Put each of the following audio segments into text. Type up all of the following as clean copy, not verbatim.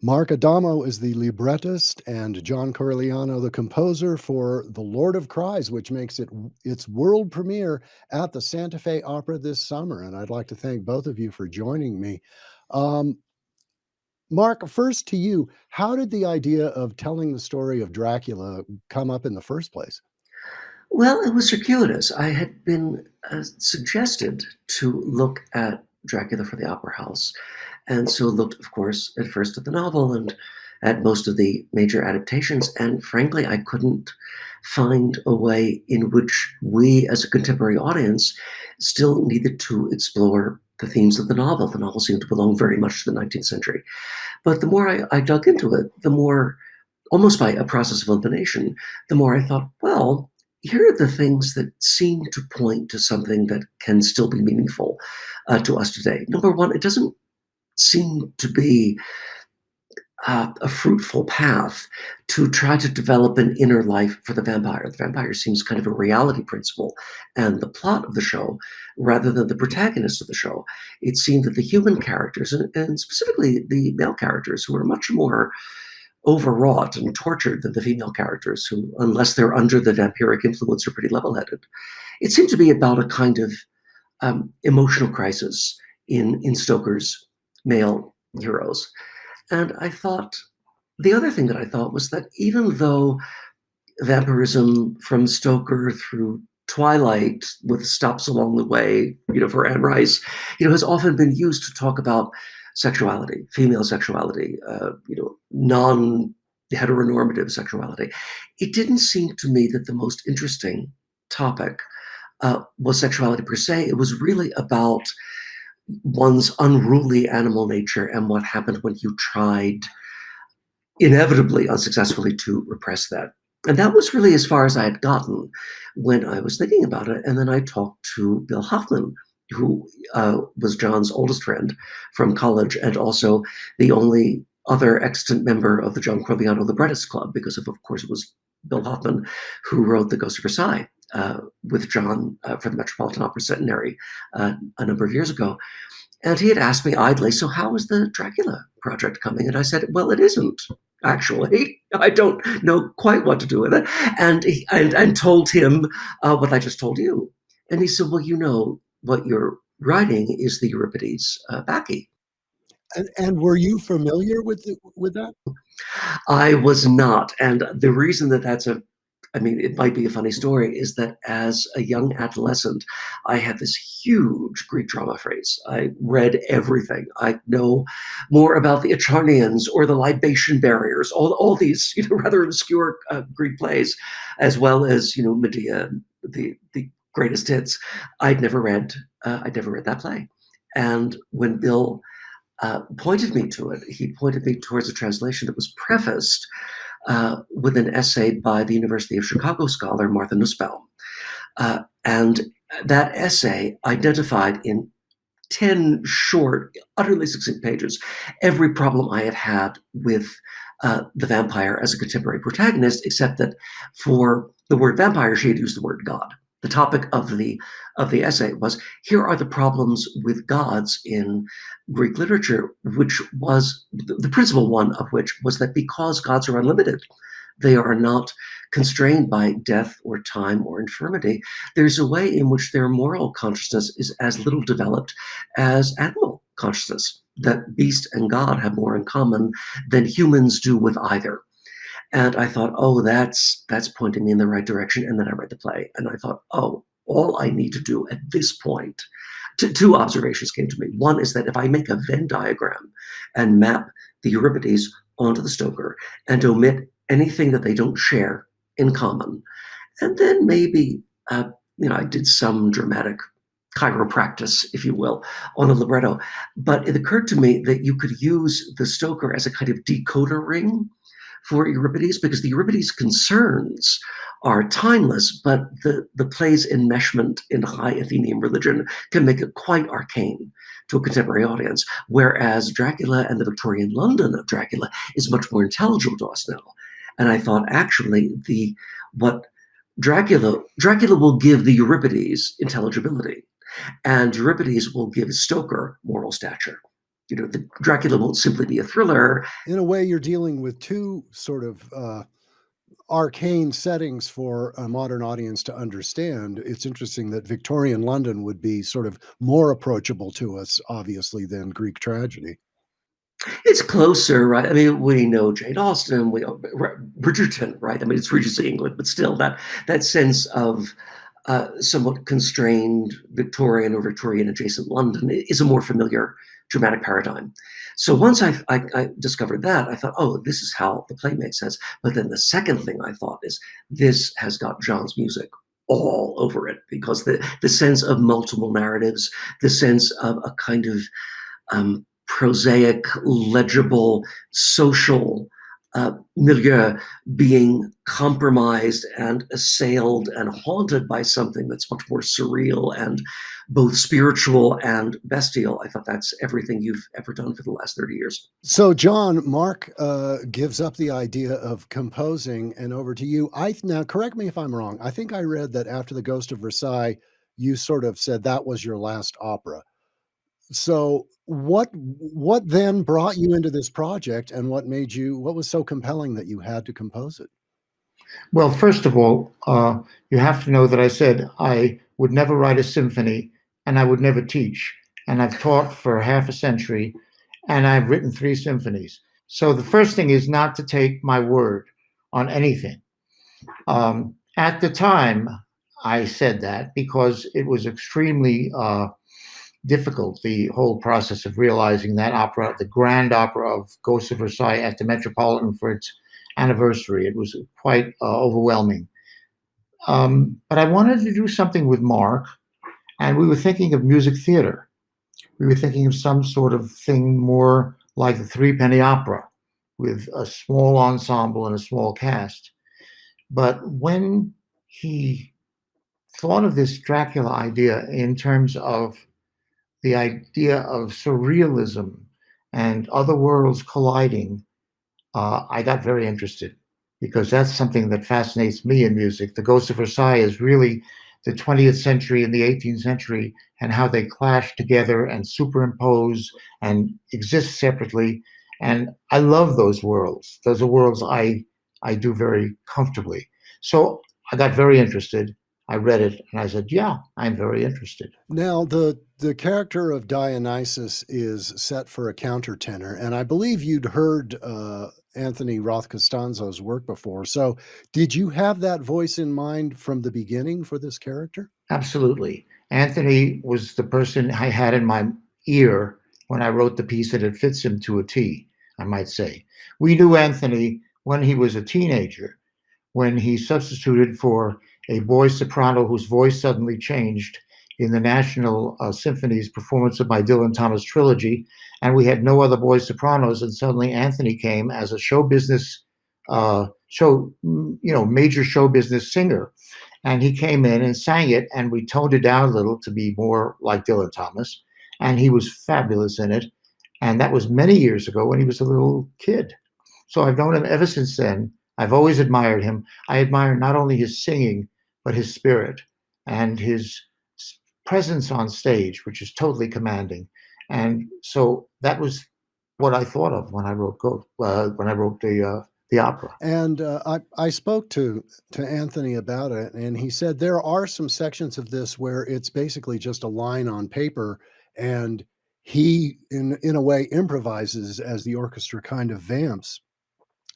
Mark Adamo is the librettist and John Corigliano the composer for The Lord of Cries, which makes it its world premiere at the Santa Fe Opera this summer. And I'd like to thank both of you for joining me. Um, Mark, first to you, how did the idea of telling the story of Dracula come up in the first place? Well, it was circuitous. I had been suggested to look at Dracula for the Opera House, and so looked, of course, at first at the novel and at most of the major adaptations. And frankly, I couldn't find a way in which we, as a contemporary audience, still needed to explore the themes of the novel. The novel seemed to belong very much to the 19th century. But the more I dug into it, the more, almost by a process of elimination, the more I thought, well, here are the things that seem to point to something that can still be meaningful to us today. Number one, it doesn't seem to be a fruitful path to try to develop an inner life for the vampire. The vampire seems kind of a reality principle and the plot of the show rather than the protagonist of the show. It seemed that the human characters, and specifically the male characters, who are much more overwrought and tortured than the female characters, who, unless they're under the vampiric influence, are pretty level headed. It seemed to be about a kind of emotional crisis in Stoker's male heroes. And I thought, the other thing that I thought was that even though vampirism from Stoker through Twilight, with stops along the way, for Anne Rice, has often been used to talk about sexuality, female sexuality, non heteronormative sexuality. It didn't seem to me that the most interesting topic was sexuality per se. It was really about one's unruly animal nature and what happened when you tried inevitably unsuccessfully to repress that. And that was really as far as I had gotten when I was thinking about it. And then I talked to Bill Hoffman, who was John's oldest friend from college and also the only other extant member of the John Corigliano Librettist Club, because of course, it was Bill Hoffman who wrote The Ghost of Versailles with John for the Metropolitan Opera Centenary a number of years ago. And he had asked me idly, so how is the Dracula project coming? And I said, well, it isn't. Actually, I don't know quite what to do with it, and told him what I just told you. And he said, "Well, what you're writing is the Euripides Bacchae." And were you familiar with that? I was not, and the reason that it might be a funny story, is that as a young adolescent, I had this huge Greek drama phrase. I read everything. I know more about the Acharnians or the libation barriers, all these rather obscure Greek plays, as well as Medea, the greatest hits. I'd never read that play, and when Bill pointed me to it, he pointed me towards a translation that was prefaced with an essay by the University of Chicago scholar Martha Nussbaum. And that essay identified in 10 short, utterly succinct pages every problem I had had with the vampire as a contemporary protagonist, except that for the word vampire, she had used the word God. The topic of the essay was, here are the problems with gods in Greek literature, which was the principal one of which was that because gods are unlimited, they are not constrained by death or time or infirmity. There's a way in which their moral consciousness is as little developed as animal consciousness, that beast and God have more in common than humans do with either. And I thought, oh, that's pointing me in the right direction. And then I read the play and I thought, oh, all I need to do at this point, two observations came to me. One is that if I make a Venn diagram and map the Euripides onto the Stoker and omit anything that they don't share in common, and then maybe, I did some dramatic chiropractic, if you will, on a libretto. But it occurred to me that you could use the Stoker as a kind of decoder ring for Euripides, because the Euripides concerns are timeless, but the play's enmeshment in high Athenian religion can make it quite arcane to a contemporary audience, whereas Dracula and the Victorian London of Dracula is much more intelligible to us now. And I thought, actually, the what Dracula will give the Euripides intelligibility, and Euripides will give Stoker moral stature. the Dracula won't simply be a thriller. In a way, you're dealing with two sort of arcane settings for a modern audience to understand. It's interesting that Victorian London would be sort of more approachable to us, obviously, than Greek tragedy. It's closer, right? I mean, we know Jane Austen, Bridgerton, right? I mean, it's Regency England, but still, that sense of somewhat constrained Victorian or Victorian adjacent London is a more familiar dramatic paradigm. So once I discovered that, I thought, oh, this is how the play makes sense. But then the second thing I thought is this has got John's music all over it, because the sense of multiple narratives, the sense of a kind of prosaic, legible, social milieu being compromised and assailed and haunted by something that's much more surreal and both spiritual and bestial. I thought that's everything you've ever done for the last 30 years. So, John, Mark gives up the idea of composing, and over to you. Now, correct me if I'm wrong. I think I read that after The Ghost of Versailles, you sort of said that was your last opera. So, what then brought you into this project, and what was so compelling that you had to compose it? Well, first of all, you have to know that I said I would never write a symphony and I would never teach. And I've taught for half a century and I've written three symphonies. So the first thing is not to take my word on anything. At the time, I said that because it was extremely difficult, the whole process of realizing that opera, the grand opera of Ghost of Versailles at the Metropolitan for its anniversary. It was quite overwhelming. But I wanted to do something with Mark, and we were thinking of music theater. We were thinking of some sort of thing more like the Three Penny Opera, with a small ensemble and a small cast. But when he thought of this Dracula idea in terms of the idea of surrealism and other worlds colliding, I got very interested because that's something that fascinates me in music. The Ghost of Versailles is really the 20th century and the 18th century and how they clash together and superimpose and exist separately. And I love those worlds. Those are worlds I do very comfortably. So I got very interested. I read it and I said, yeah, I'm very interested. Now, the character of Dionysus is set for a countertenor, and I believe you'd heard Anthony Roth Costanzo's work before. So, did you have that voice in mind from the beginning for this character? Absolutely. Anthony was the person I had in my ear when I wrote the piece, and it fits him to a T, I might say. We knew Anthony when he was a teenager, when he substituted for a boy soprano whose voice suddenly changed in the National Symphony's performance of my Dylan Thomas trilogy. And we had no other boy sopranos. And suddenly Anthony came as a show business, major show business singer. And he came in and sang it, and we toned it down a little to be more like Dylan Thomas. And he was fabulous in it. And that was many years ago when he was a little kid. So I've known him ever since then. I've always admired him. I admire not only his singing, but his spirit and his presence on stage, which is totally commanding. And so that was what I thought of when I wrote the opera. And I spoke to Anthony about it, and he said there are some sections of this where it's basically just a line on paper, and he, in a way, improvises as the orchestra kind of vamps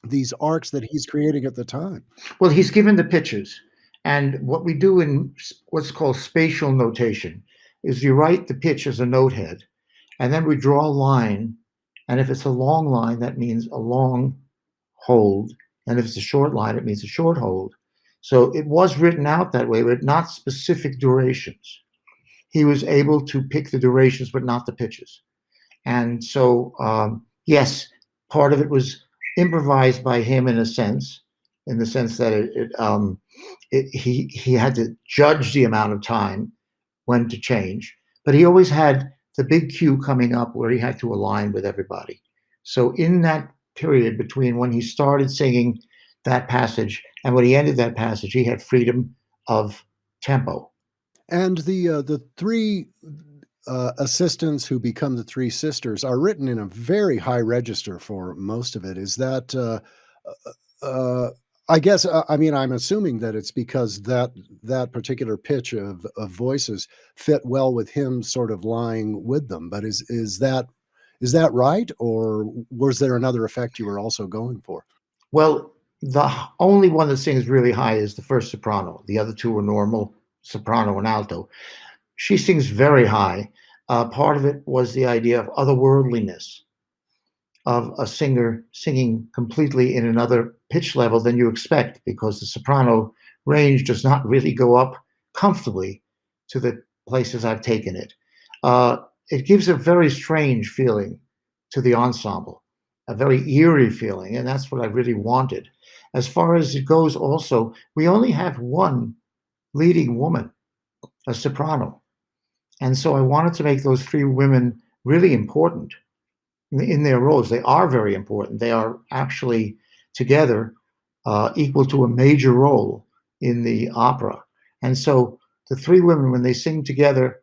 these arcs that he's creating at the time. Well, he's given the pictures. And what we do in what's called spatial notation is you write the pitch as a note head, and then we draw a line. And if it's a long line, that means a long hold. And if it's a short line, it means a short hold. So it was written out that way, but not specific durations. He was able to pick the durations, but not the pitches. And so, yes, part of it was improvised by him in the sense that he had to judge the amount of time when to change, but he always had the big cue coming up where he had to align with everybody. So in that period between when he started singing that passage and when he ended that passage, he had freedom of tempo. And the three assistants who become the three sisters are written in a very high register for most of it. Is that, uh, I guess, I mean, I'm assuming that it's because that particular pitch of voices fit well with him sort of lying with them, but is that right, or was there another effect you were also going for? Well, the only one that sings really high is the first soprano. The other two are normal, soprano and alto. She sings very high. Part of it was the idea of otherworldliness, of a singer singing completely in another pitch level than you expect, because the soprano range does not really go up comfortably to the places I've taken it. It gives a very strange feeling to the ensemble, a very eerie feeling, and that's what I really wanted. As far as it goes, also, we only have one leading woman, a soprano. And so I wanted to make those three women really important in their roles. They are very important. They are actually together equal to a major role in the opera. And so the three women, when they sing together,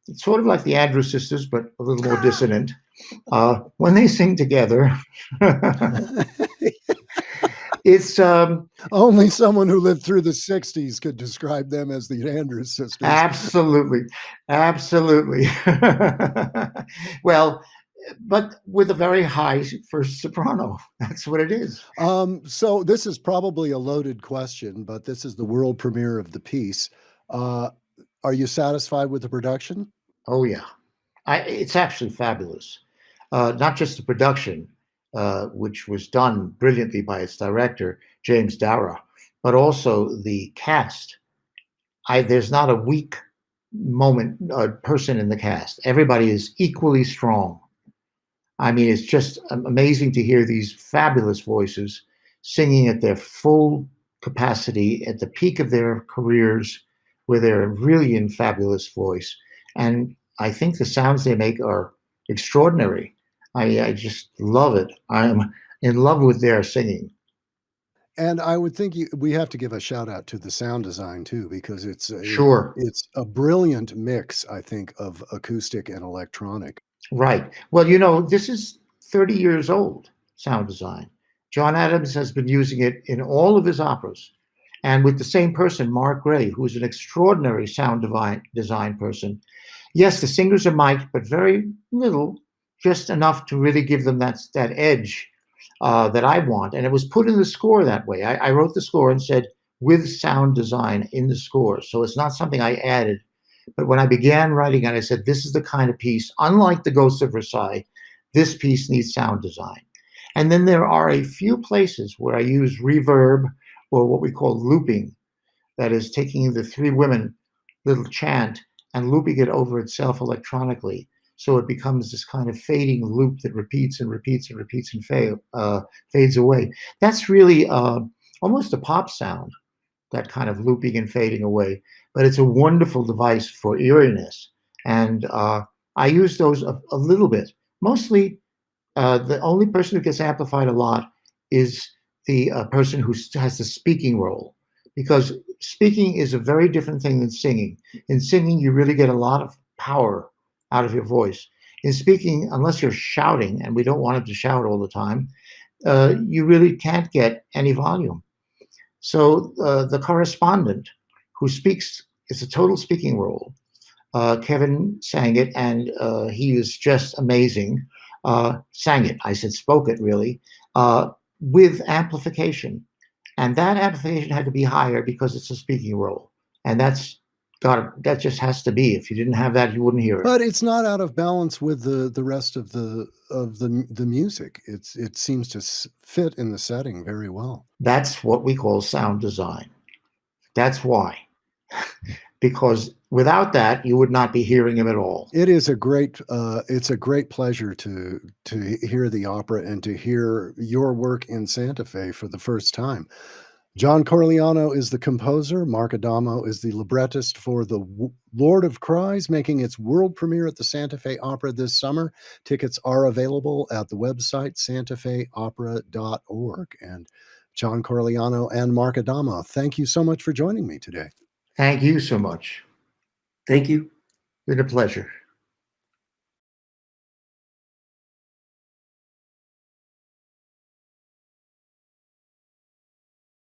it's sort of like the Andrews sisters, but a little more dissonant. When they sing together, it's Only someone who lived through the '60s could describe them as the Andrews sisters. absolutely, absolutely. Well, but with a very high first soprano. That's what it is. So this is probably a loaded question, but this is the world premiere of the piece. Uh, are you satisfied with the production? Oh yeah, it's actually fabulous. Not just the production, which was done brilliantly by its director James Dara, but also the cast. There's not a weak person in the cast. Everybody is equally strong. I mean, it's just amazing to hear these fabulous voices singing at their full capacity at the peak of their careers, where they're really in fabulous voice. And I think the sounds they make are extraordinary. I just love it. I'm in love with their singing. And I would think we have to give a shout out to the sound design too, because Sure. it's a brilliant mix, I think, of acoustic and electronic. Right. Well, you know, this is 30 years old, sound design. John Adams has been using it in all of his operas. And with the same person, Mark Gray, who is an extraordinary design person. Yes, the singers are mic'd, but very little, just enough to really give them that edge that I want. And it was put in the score that way. I wrote the score and said, with sound design in the score. So it's not something I added. But when I began writing it, I said, this is the kind of piece, unlike The Ghost of Versailles, this piece needs sound design. And then there are a few places where I use reverb or what we call looping, that is taking the three women little chant and looping it over itself electronically. So it becomes this kind of fading loop that repeats and repeats and repeats and fades away. That's really almost a pop sound, that kind of looping and fading away. But it's a wonderful device for eeriness. And I use those a little bit. Mostly, the only person who gets amplified a lot is the person who has the speaking role, because speaking is a very different thing than singing. In singing, you really get a lot of power out of your voice. In speaking, unless you're shouting, and we don't want him to shout all the time, you really can't get any volume. So the correspondent who speaks, it's a total speaking role. Kevin sang it, and he was just amazing. Sang it, I said, spoke it really, with amplification, and that amplification had to be higher because it's a speaking role, and that just has to be. If you didn't have that, you wouldn't hear it. But it's not out of balance with the rest of the music. It seems to fit in the setting very well. That's what we call sound design. That's why, because without that, you would not be hearing him at all. It is a great, it's a great pleasure to hear the opera and to hear your work in Santa Fe for the first time. John Corigliano is the composer. Mark Adamo is the librettist for the Lord of Cries, making its world premiere at the Santa Fe Opera this summer. Tickets are available at the website santafeopera.org. And John Corigliano and Mark Adamo, thank you so much for joining me today. Thank you so much. Thank you. Been a pleasure.